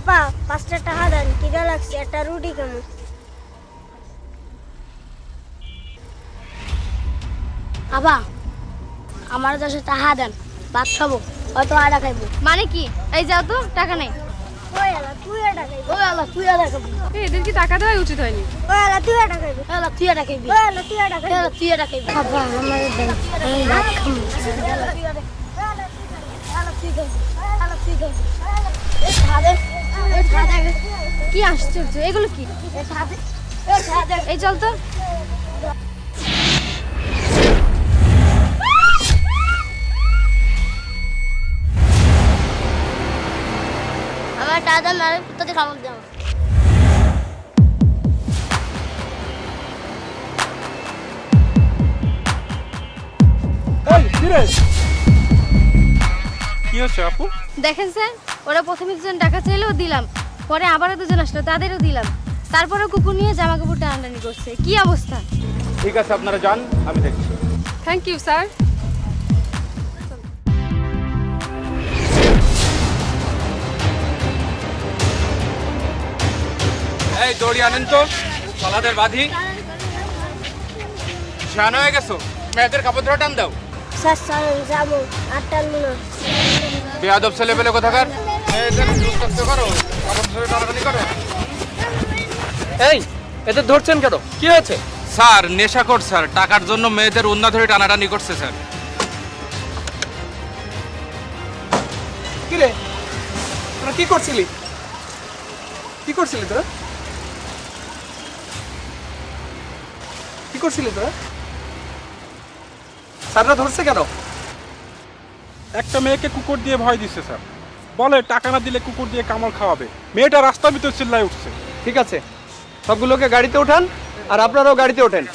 আপা 5টা টাকা দেন, খিদা লাগছে, একটা রুটি খাবো। আপা আমার 10 টাকা দেন, ভাত খাবো, হয়তো আড়া খাইবো। মানে কি? এই যাও তো, টাকা নেই। ওই আলা তুই আড়া খাইবি, ওই আলা তুই আড়া খাবি, এদের কি টাকা দেওয়া উচিত হয়নি? ওই আলা তুই আড়া খাইবি, ওই আলা তুই আড়া খাইবি, ওই আলা তুই আড়া খাইবি, ওই আলা তুই আড়া খাইবি। আপা আমার দেন, আমি ভাত খাবো। কি আশ্চর্য, এগুলো কি? এই চল তো। আমার টাকা দেন, নাহলে কুত্তাতে খাবার দাও। কি হচ্ছে আপু? দেখেন স্যার, ওরা প্রথমে দুজন টাকা চাইলেও দিলাম, পরে আবারও দুজন আসলো, তাদেরও দিলাম, তারপরে কুকুর নিয়ে জামা কাপড় টানাটানি করছে। কি অবস্থা! ঠিক আছে, আপনারা যান, আমি দেখছি। Thank you sir. এই দড়ি আনেন তো, সলাদের বাঁধি। শান হয়ে গেছো, মেয়েদের কাপড় ধরে টান দাও। স্যার চলেন যাবো, আর টানবো না। বেয়াদব ছেলে পেলে কোথাকার, মেয়েদের দুষ্টাচ্য করো, কাপড় ধরে টানাটানি করো। এই এদের ধরছেন কেন? কি হয়েছে? স্যার নেশাখোর স্যার, টাকার জন্য মেয়েদের উন্না ধরে টানাটানি করছে স্যার। কি রে, তোরা কি করছিলি? কি করছিলি তোরা? কি করছিলি তোরা? স্যাররা ধরছে কেন? একটা মেয়েকে কুকুর দিয়ে ভয় দিচ্ছে স্যার, বলে টাকা না দিলে কুকুর দিয়ে কামড় খাওয়াবে। মেয়েটা রাস্তার ভিতর চিল্লায় উঠছে। ঠিক আছে, সবগুলোকে গাড়িতে ওঠান, আর আপনারাও গাড়িতে ওঠেন।